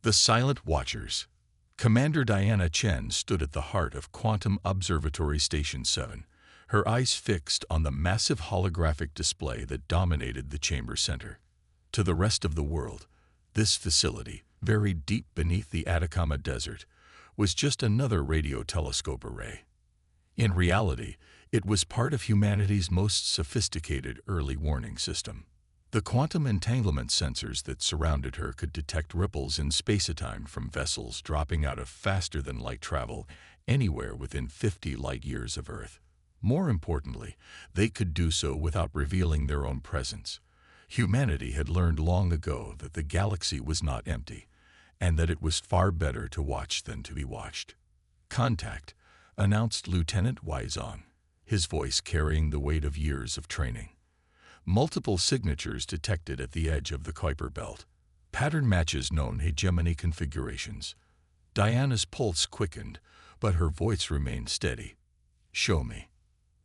The Silent Watchers. Commander Diana Chen stood at the heart of Quantum Observatory Station 7, her eyes fixed on the massive holographic display that dominated the chamber center. To the rest of the world, this facility, buried deep beneath the Atacama Desert, was just another radio telescope array. In reality, it was part of humanity's most sophisticated early warning system. The quantum entanglement sensors that surrounded her could detect ripples in space-time from vessels dropping out of faster-than-light travel anywhere within 50 light-years of Earth. More importantly, they could do so without revealing their own presence. Humanity had learned long ago that the galaxy was not empty, and that it was far better to watch than to be watched. "Contact," announced Lieutenant Wizon, his voice carrying the weight of years of training. Multiple signatures detected at the edge of the Kuiper belt. Pattern matches known hegemony configurations. Diana's pulse quickened, but her voice remained steady. "Show me."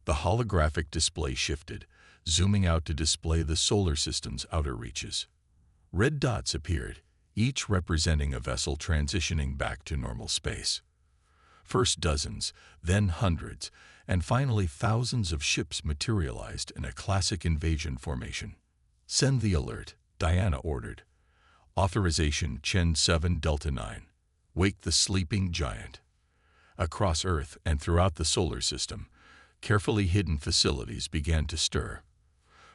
The holographic display shifted, zooming out to display the solar system's outer reaches. Red dots appeared, each representing a vessel transitioning back to normal space. First dozens, then hundreds, and finally thousands of ships materialized in a classic invasion formation. "Send the alert," Diana ordered. Authorization Chen 7 Delta 9. Wake the sleeping giant. Across Earth and throughout the solar system, carefully hidden facilities began to stir.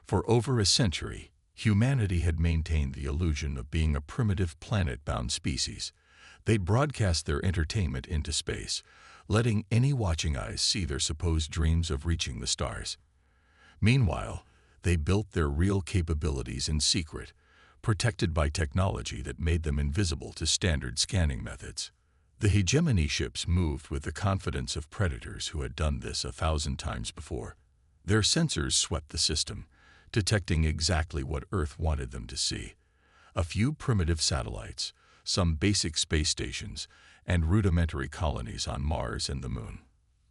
For over a century, humanity had maintained the illusion of being a primitive planet-bound species. They'd broadcast their entertainment into space, letting any watching eyes see their supposed dreams of reaching the stars. Meanwhile, they built their real capabilities in secret, protected by technology that made them invisible to standard scanning methods. The hegemony ships moved with the confidence of predators who had done this 1,000 times before. Their sensors swept the system, detecting exactly what Earth wanted them to see. A few primitive satellites, some basic space stations, and rudimentary colonies on Mars and the Moon.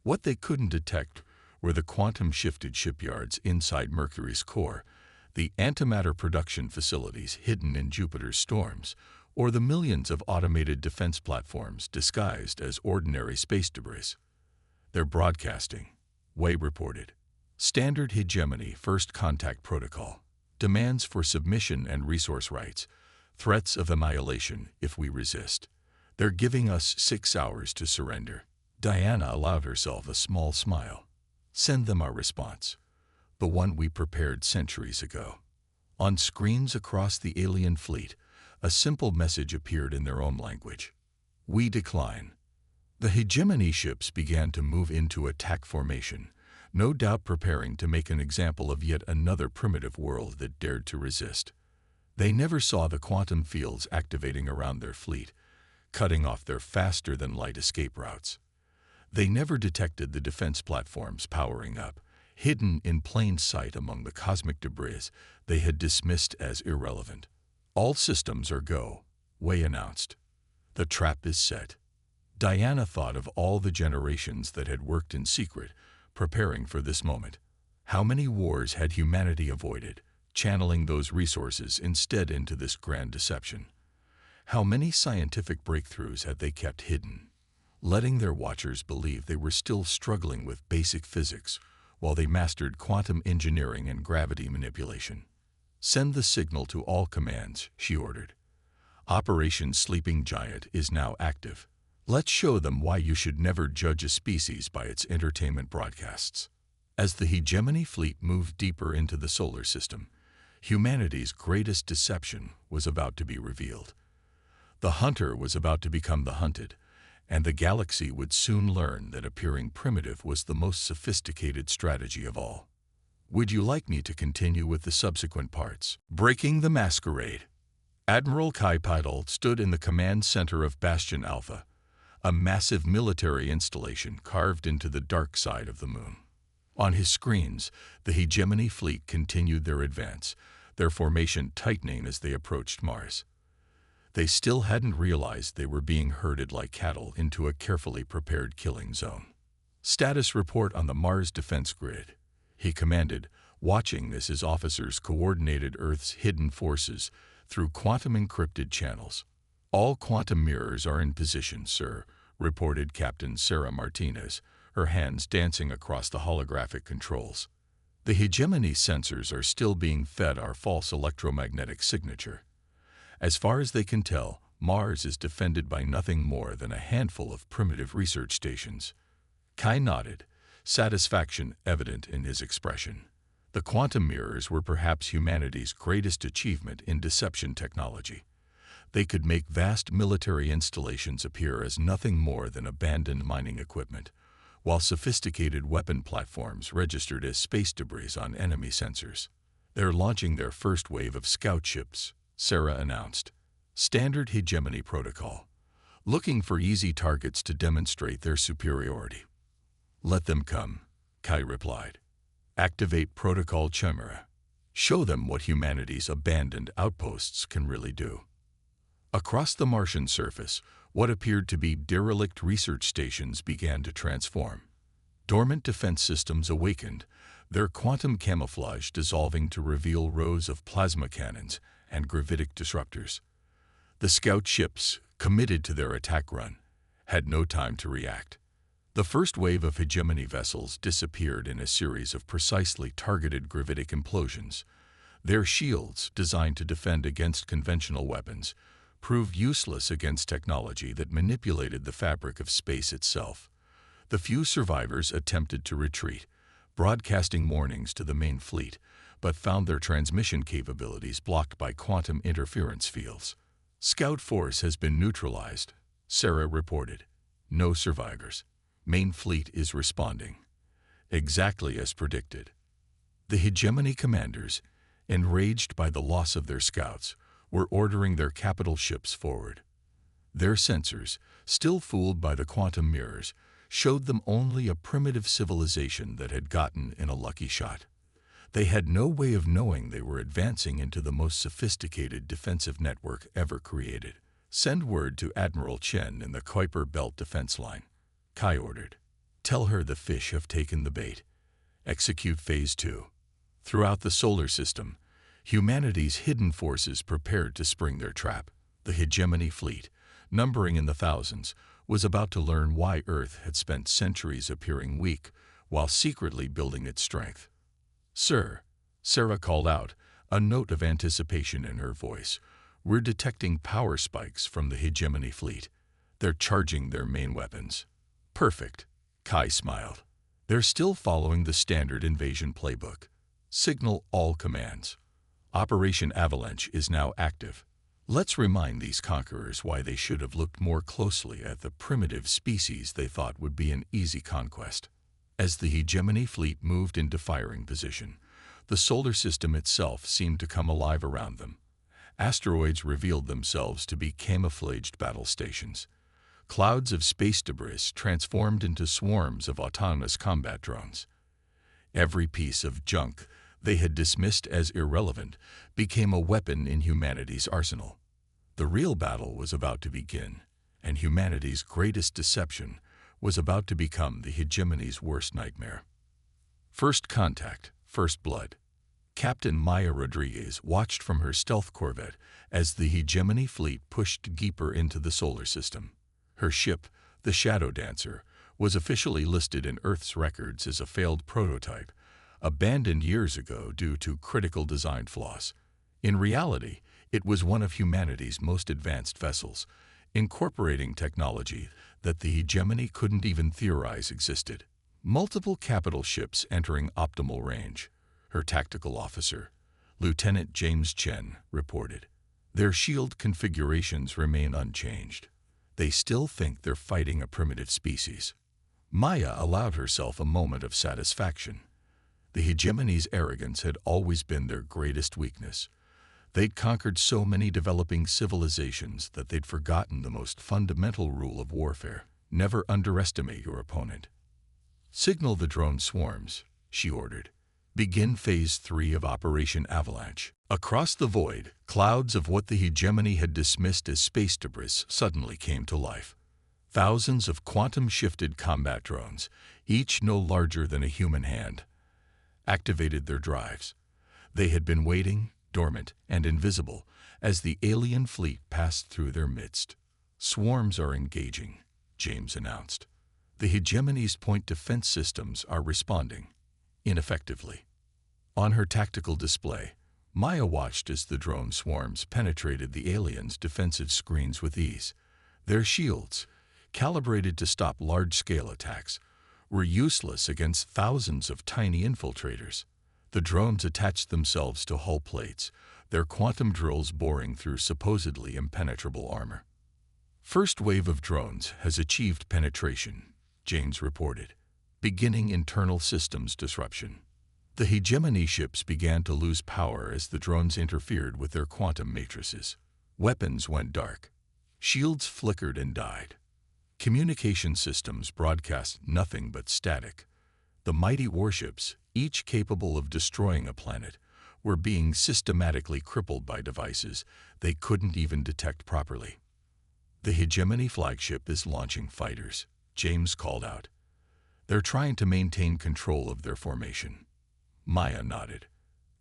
What they couldn't detect were the quantum-shifted shipyards inside Mercury's core, the antimatter production facilities hidden in Jupiter's storms, or the millions of automated defense platforms disguised as ordinary space debris. "They're broadcasting," Wei reported. "Standard hegemony first contact protocol. Demands for submission and resource rights. Threats of annihilation if we resist. They're giving us 6 hours to surrender." Diana allowed herself a small smile. "Send them our response. The one we prepared centuries ago." On screens across the alien fleet, a simple message appeared in their own language. "We decline." The hegemony ships began to move into attack formation, no doubt preparing to make an example of yet another primitive world that dared to resist. They never saw the quantum fields activating around their fleet, cutting off their faster-than-light escape routes. They never detected the defense platforms powering up, hidden in plain sight among the cosmic debris they had dismissed as irrelevant. "All systems are go," Wei announced. "The trap is set." Diana thought of all the generations that had worked in secret, preparing for this moment. How many wars had humanity avoided, channeling those resources instead into this grand deception? How many scientific breakthroughs had they kept hidden, letting their watchers believe they were still struggling with basic physics while they mastered quantum engineering and gravity manipulation? "Send the signal to all commands," she ordered. "Operation Sleeping Giant is now active. Let's show them why you should never judge a species by its entertainment broadcasts." As the hegemony fleet moved deeper into the solar system, humanity's greatest deception was about to be revealed. The hunter was about to become the hunted, and the galaxy would soon learn that appearing primitive was the most sophisticated strategy of all. Would you like me to continue with the subsequent parts? Breaking the Masquerade. Admiral Kai Peidel stood in the command center of Bastion Alpha, a massive military installation carved into the dark side of the Moon. On his screens, the hegemony fleet continued their advance, their formation tightening as they approached Mars. They still hadn't realized they were being herded like cattle into a carefully prepared killing zone. "Status report on the Mars defense grid," he commanded, watching as his officers coordinated Earth's hidden forces through quantum-encrypted channels. All quantum mirrors are in position, sir, reported Captain Sarah Martinez, her hands dancing across the holographic controls. The hegemony sensors are still being fed our false electromagnetic signature. As far as they can tell, Mars is defended by nothing more than a handful of primitive research stations. Kai nodded, satisfaction evident in his expression. The quantum mirrors were perhaps humanity's greatest achievement in deception technology. They could make vast military installations appear as nothing more than abandoned mining equipment, while sophisticated weapon platforms registered as space debris on enemy sensors. They're launching their first wave of scout ships, Sarah announced. Standard hegemony protocol, looking for easy targets to demonstrate their superiority. Let them come, Kai replied. Activate Protocol Chimera. Show them what humanity's abandoned outposts can really do. Across the Martian surface, what appeared to be derelict research stations began to transform. Dormant defense systems awakened, their quantum camouflage dissolving to reveal rows of plasma cannons and gravitic disruptors. The scout ships, committed to their attack run, had no time to react. The first wave of hegemony vessels disappeared in a series of precisely targeted gravitic implosions. Their shields, designed to defend against conventional weapons, proved useless against technology that manipulated the fabric of space itself. The few survivors attempted to retreat, broadcasting warnings to the main fleet, but found their transmission capabilities blocked by quantum interference fields. Scout force has been neutralized, Sarah reported. No survivors. Main fleet is responding. Exactly as predicted. The hegemony commanders, enraged by the loss of their scouts, were ordering their capital ships forward. Their sensors, still fooled by the quantum mirrors, showed them only a primitive civilization that had gotten in a lucky shot. They had no way of knowing they were advancing into the most sophisticated defensive network ever created. Send word to Admiral Chen in the Kuiper Belt Defense Line, Kai ordered. Tell her the fish have taken the bait. Execute Phase 2. Throughout the solar system, humanity's hidden forces prepared to spring their trap. The hegemony fleet, numbering in the thousands, was about to learn why Earth had spent centuries appearing weak while secretly building its strength. Sir, Sarah called out, a note of anticipation in her voice. We're detecting power spikes from the hegemony fleet. They're charging their main weapons. Perfect, Kai smiled. They're still following the standard invasion playbook. Signal all commands. Operation Avalanche is now active. Let's remind these conquerors why they should have looked more closely at the primitive species they thought would be an easy conquest. As the hegemony fleet moved into firing position, the solar system itself seemed to come alive around them. Asteroids revealed themselves to be camouflaged battle stations. Clouds of space debris transformed into swarms of autonomous combat drones. Every piece of junk they had dismissed as irrelevant became a weapon in humanity's arsenal. The real battle was about to begin, and humanity's greatest deception was about to become the hegemony's worst nightmare. First contact, first blood. Captain Maya Rodriguez watched from her stealth corvette as the hegemony fleet pushed deeper into the solar system. Her ship, the Shadow Dancer, was officially listed in Earth's records as a failed prototype, abandoned years ago due to critical design flaws. In reality, it was one of humanity's most advanced vessels, incorporating technology that the hegemony couldn't even theorize existed. Multiple capital ships entering optimal range, her tactical officer, Lieutenant James Chen, reported. Their shield configurations remain unchanged. They still think they're fighting a primitive species. Maya allowed herself a moment of satisfaction. The hegemony's arrogance had always been their greatest weakness. They'd conquered so many developing civilizations that they'd forgotten the most fundamental rule of warfare. Never underestimate your opponent. Signal the drone swarms, she ordered. Begin Phase 3 of Operation Avalanche. Across the void, clouds of what the hegemony had dismissed as space debris suddenly came to life. Thousands of quantum-shifted combat drones, each no larger than a human hand, activated their drives. They had been waiting, dormant and invisible, as the alien fleet passed through their midst. "Swarms are engaging," James announced. "The hegemony's point defense systems are responding ineffectively." On her tactical display, Maya watched as the drone swarms penetrated the aliens' defensive screens with ease. Their shields, calibrated to stop large-scale attacks, were useless against thousands of tiny infiltrators. The drones attached themselves to hull plates, their quantum drills boring through supposedly impenetrable armor. "First wave of drones has achieved penetration," James reported, beginning internal systems disruption. The hegemony ships began to lose power as the drones interfered with their quantum matrices. Weapons went dark. Shields flickered and died. Communication systems broadcast nothing but static. The mighty warships, each capable of destroying a planet, were being systematically crippled by devices they couldn't even detect properly. "The hegemony flagship is launching fighters," James called out. "They're trying to maintain control of their formation." Maya nodded.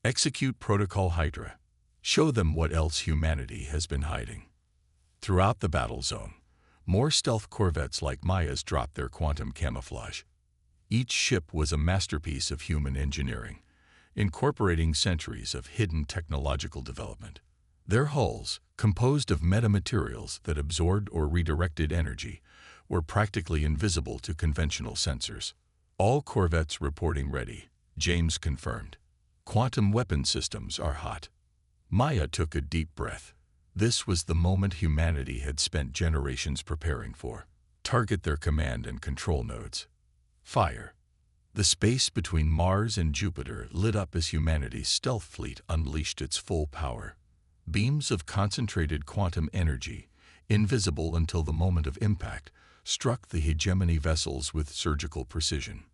"Execute Protocol Hydra. Show them what else humanity has been hiding." Throughout the battle zone, more stealth corvettes like Maya's dropped their quantum camouflage. Each ship was a masterpiece of human engineering, incorporating centuries of hidden technological development. Their hulls, composed of metamaterials that absorbed or redirected energy, were practically invisible to conventional sensors. "All corvettes reporting ready," James confirmed. "Quantum weapon systems are hot." Maya took a deep breath. This was the moment humanity had spent generations preparing for. Target their command and control nodes. Fire. The space between Mars and Jupiter lit up as humanity's stealth fleet unleashed its full power. Beams of concentrated quantum energy, invisible until the moment of impact, struck the hegemony vessels with surgical precision.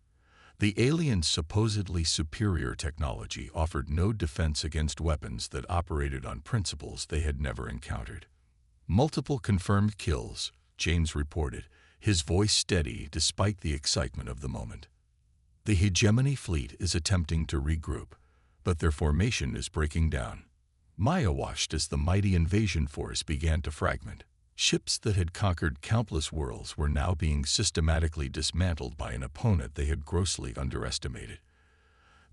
The aliens' supposedly superior technology offered no defense against weapons that operated on principles they had never encountered. "Multiple confirmed kills," James reported, his voice steady despite the excitement of the moment. "The hegemony fleet is attempting to regroup, but their formation is breaking down." Maya watched as the mighty invasion force began to fragment. Ships that had conquered countless worlds were now being systematically dismantled by an opponent they had grossly underestimated.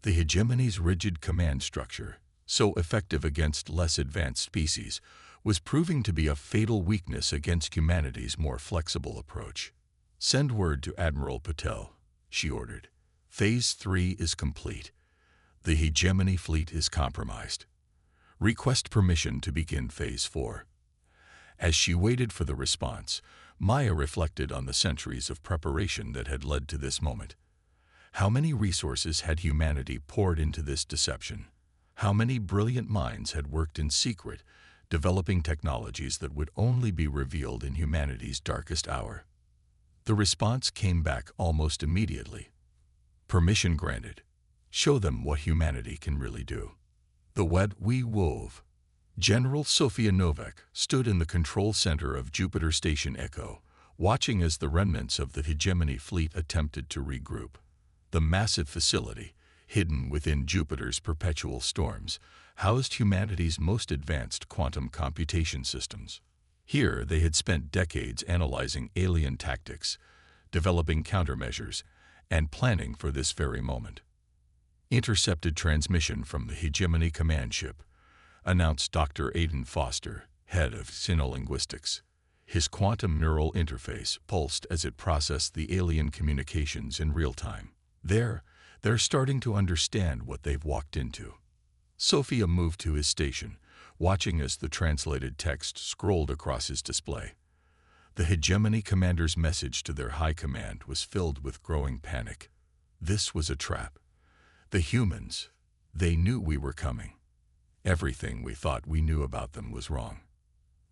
The hegemony's rigid command structure, so effective against less advanced species, was proving to be a fatal weakness against humanity's more flexible approach. "Send word to Admiral Patel," she ordered. "Phase 3 is complete. The hegemony fleet is compromised. Request permission to begin Phase 4. As she waited for the response, Maya reflected on the centuries of preparation that had led to this moment. How many resources had humanity poured into this deception? How many brilliant minds had worked in secret, developing technologies that would only be revealed in humanity's darkest hour? The response came back almost immediately. "Permission granted. Show them what humanity can really do." The web we wove. General Sofia Novak stood in the control center of Jupiter Station Echo, watching as the remnants of the hegemony fleet attempted to regroup. The massive facility, hidden within Jupiter's perpetual storms, housed humanity's most advanced quantum computation systems. Here they had spent decades analyzing alien tactics, developing countermeasures, and planning for this very moment. "Intercepted transmission from the hegemony command ship," announced Dr. Aidan Foster, head of Sinolinguistics. His quantum neural interface pulsed as it processed the alien communications in real time. They're starting to understand what they've walked into." Sophia moved to his station, watching as the translated text scrolled across his display. The hegemony commander's message to their high command was filled with growing panic. This was a trap. The humans, they knew we were coming. Everything we thought we knew about them was wrong.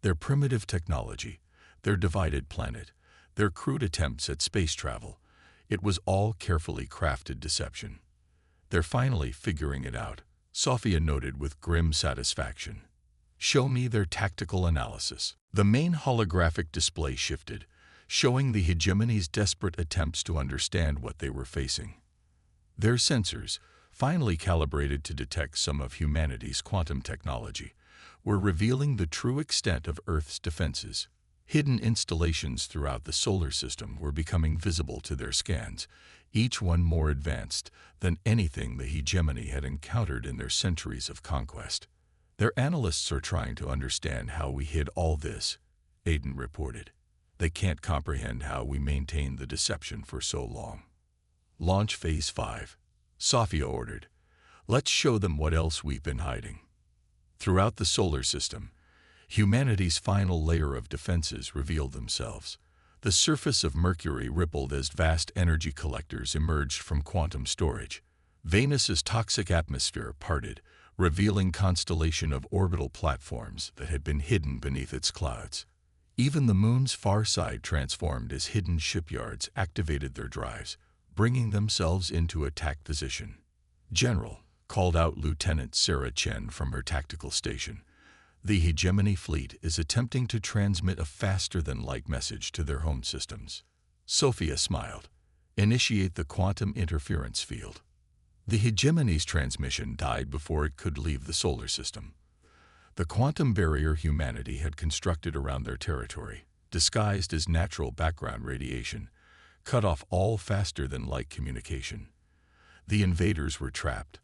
Their primitive technology, their divided planet, their crude attempts at space travel, it was all carefully crafted deception. "They're finally figuring it out," Sophia noted with grim satisfaction. "Show me their tactical analysis." The main holographic display shifted, showing the hegemony's desperate attempts to understand what they were facing. Their sensors, finally calibrated to detect some of humanity's quantum technology, were revealing the true extent of Earth's defenses. Hidden installations throughout the solar system were becoming visible to their scans, each one more advanced than anything the hegemony had encountered in their centuries of conquest. Their analysts are trying to understand how we hid all this, Aiden reported. They can't comprehend how we maintained the deception for so long. Launch Phase 5. Sophia ordered. Let's show them what else we've been hiding. Throughout the solar system, humanity's final layer of defenses revealed themselves. The surface of Mercury rippled as vast energy collectors emerged from quantum storage. Venus's toxic atmosphere parted, revealing constellation of orbital platforms that had been hidden beneath its clouds. Even the moon's far side transformed as hidden shipyards activated their drives, bringing themselves into attack position. "General," called out Lieutenant Sarah Chen from her tactical station, "the hegemony fleet is attempting to transmit a faster-than-light message to their home systems." Sophia smiled. "Initiate the quantum interference field." The hegemony's transmission died before it could leave the solar system. The quantum barrier humanity had constructed around their territory, disguised as natural background radiation, cut off all faster-than-light communication. The invaders were trapped,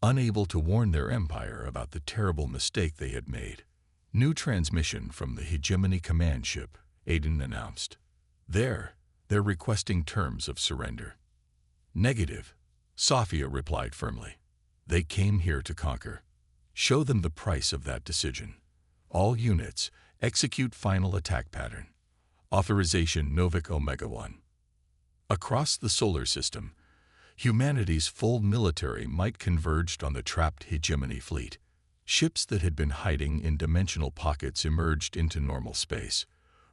unable to warn their empire about the terrible mistake they had made. "New transmission from the hegemony command ship," Aiden announced. They're requesting terms of surrender." "Negative," Sophia replied firmly. "They came here to conquer. Show them the price of that decision. All units, execute final attack pattern. Authorization Novik Omega-1." Across the solar system, humanity's full military might converged on the trapped hegemony fleet. Ships that had been hiding in dimensional pockets emerged into normal space.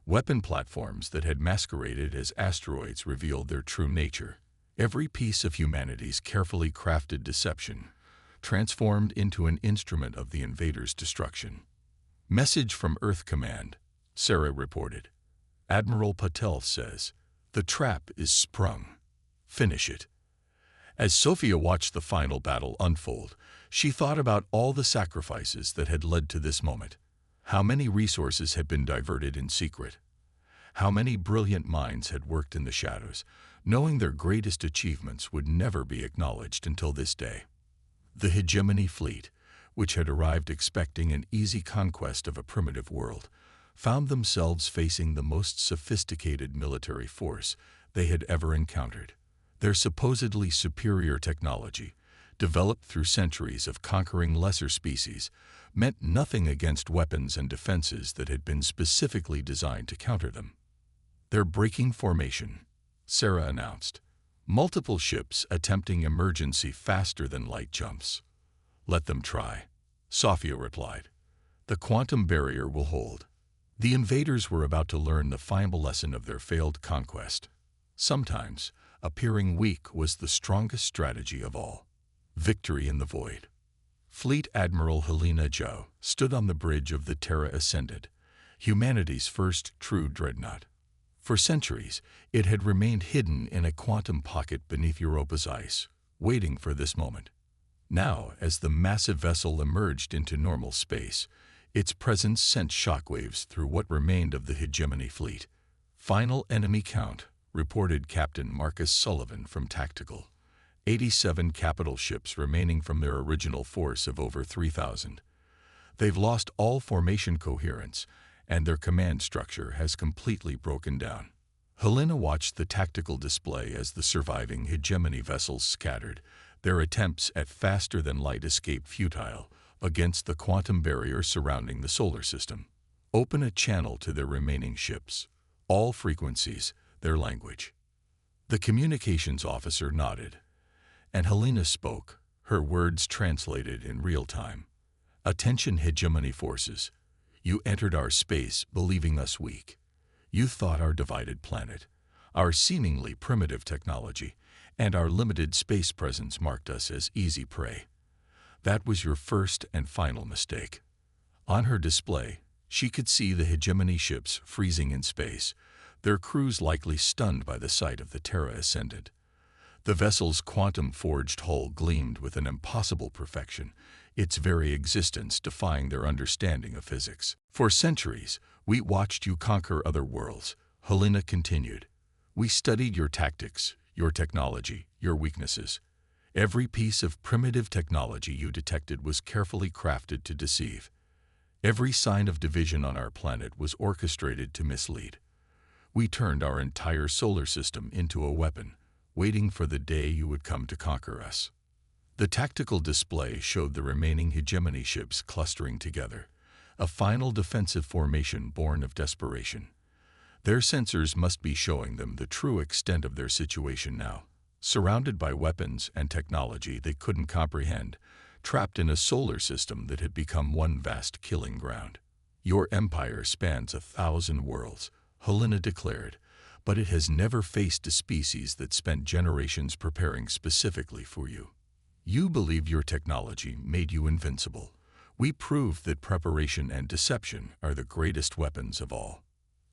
Weapon platforms that had masqueraded as asteroids revealed their true nature. Every piece of humanity's carefully crafted deception transformed into an instrument of the invaders' destruction. "Message from Earth Command," Sarah reported. "Admiral Patel says, the trap is sprung. Finish it." As Sophia watched the final battle unfold, she thought about all the sacrifices that had led to this moment. How many resources had been diverted in secret? How many brilliant minds had worked in the shadows, knowing their greatest achievements would never be acknowledged until this day? The hegemony fleet, which had arrived expecting an easy conquest of a primitive world, found themselves facing the most sophisticated military force they had ever encountered. Their supposedly superior technology, developed through centuries of conquering lesser species, meant nothing against weapons and defenses that had been specifically designed to counter them. "They're breaking formation," Sarah announced. "Multiple ships attempting emergency faster-than-light jumps." "Let them try," Sophia replied. "The quantum barrier will hold." The invaders were about to learn the final lesson of their failed conquest. Sometimes, appearing weak was the strongest strategy of all. Victory in the void. Fleet Admiral Helena Zhou stood on the bridge of the Terra Ascendant, humanity's first true dreadnought. For centuries, it had remained hidden in a quantum pocket beneath Europa's ice, waiting for this moment. Now, as the massive vessel emerged into normal space, its presence sent shockwaves through what remained of the hegemony fleet. "Final enemy count," reported Captain Marcus Sullivan from Tactical. 87 capital ships remaining from their original force of over 3,000. They've lost all formation coherence, and their command structure has completely broken down. Helena watched the tactical display as the surviving hegemony vessels scattered, their attempts at faster-than-light escape futile against the quantum barrier surrounding the solar system. "Open a channel to their remaining ships. All frequencies, their language." The communications officer nodded, and Helena spoke, her words translated in real time. "Attention hegemony forces. You entered our space believing us weak. You thought our divided planet, our seemingly primitive technology, and our limited space presence marked us as easy prey. That was your first and final mistake." On her display, she could see the hegemony ships freezing in space, their crews likely stunned by the sight of the Terra Ascendant. The vessel's quantum-forged hull gleamed with an impossible perfection, its very existence defying their understanding of physics. For centuries, we watched you conquer other worlds, Helena continued. We studied your tactics, your technology, your weaknesses. Every piece of primitive technology you detected was carefully crafted to deceive. Every sign of division on our planet was orchestrated to mislead. We turned our entire solar system into a weapon, waiting for the day you would come to conquer us. The tactical display showed the remaining hegemony ships clustering together, a final defensive formation born of desperation. Their sensors must be showing them the true extent of their situation now, surrounded by weapons and technology they couldn't comprehend, trapped in a solar system that had become one vast killing ground. Your empire spans 1,000 worlds, Helena declared, but it has never faced a species that spent generations preparing specifically for you. You believe your technology made you invincible. We proved that preparation and deception are the greatest weapons of all.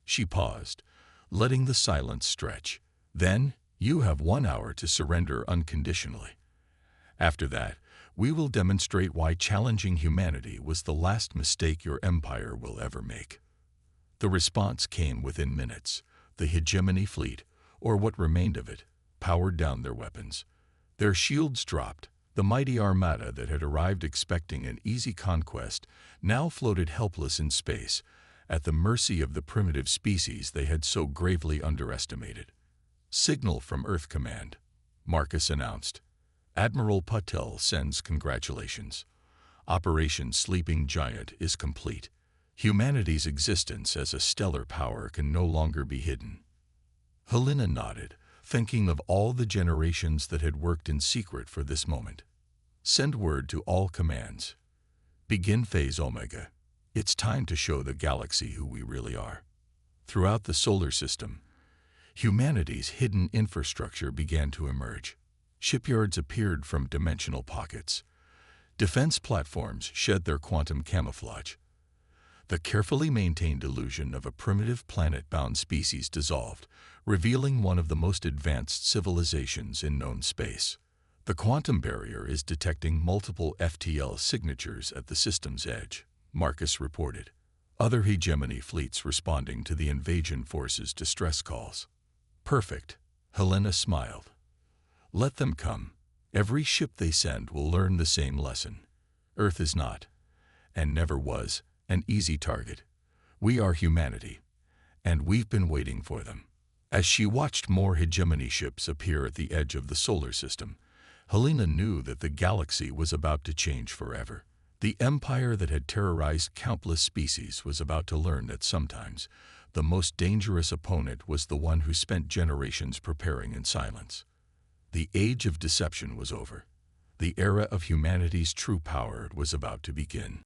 She paused, letting the silence stretch. Then, you have 1 hour to surrender unconditionally. After that, we will demonstrate why challenging humanity was the last mistake your empire will ever make. The response came within minutes. The hegemony fleet, or what remained of it, powered down their weapons. Their shields dropped. The mighty armada that had arrived expecting an easy conquest now floated helpless in space, at the mercy of the primitive species they had so gravely underestimated. Signal from Earth Command, Marcus announced. Admiral Patel sends congratulations. Operation Sleeping Giant is complete. Humanity's existence as a stellar power can no longer be hidden. Helena nodded, thinking of all the generations that had worked in secret for this moment. Send word to all commands. Begin Phase Omega. It's time to show the galaxy who we really are. Throughout the solar system, humanity's hidden infrastructure began to emerge. Shipyards appeared from dimensional pockets. Defense platforms shed their quantum camouflage. The carefully maintained illusion of a primitive planet-bound species dissolved, revealing one of the most advanced civilizations in known space. The quantum barrier is detecting multiple FTL signatures at the system's edge, Marcus reported. Other hegemony fleets responding to the invasion forces' distress calls. Perfect, Helena smiled. Let them come. Every ship they send will learn the same lesson. Earth is not, and never was, an easy target. We are humanity, and we've been waiting for them. As she watched more hegemony ships appear at the edge of the solar system, Helena knew that the galaxy was about to change forever. The empire that had terrorized countless species was about to learn that sometimes the most dangerous opponent was the one who spent generations preparing in silence. The age of deception was over. The era of humanity's true power was about to begin.